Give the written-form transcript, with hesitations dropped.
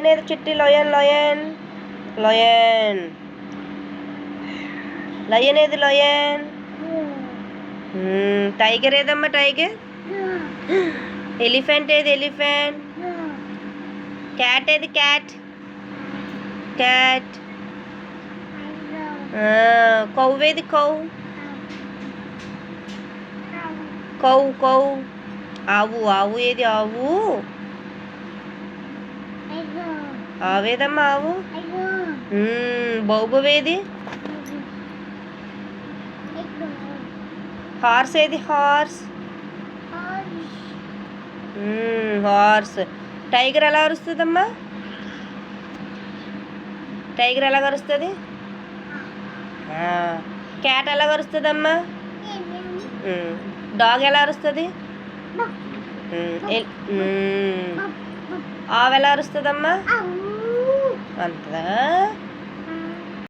lion ఏది చిట్టి lion lion lion lion ఏది లయన్ టైగర్ ఏదమ్మా టైగర్ ఎలిఫెంట్ ఏది ఎలిఫెంట్ క్యాట్ ఏది క్యాట్ క్యాట్ కౌ ఏది కౌ కౌ కౌ ఆవు ఆవు ఏది ఆవు ఆవేదమ్మా ఆవు బౌబవేది హార్స్ ఏది హార్స్ హార్స్ టైగర్ ఎలా అరుస్తుందమ్మా టైగర్ ఎలా అరుస్తుంది క్యాట్ ఎలా అరుస్తుందమ్మా డాగ్ ఎలా అరుస్తుంది ఆవు ఎలా అరుస్తుందమ్మా అంతదా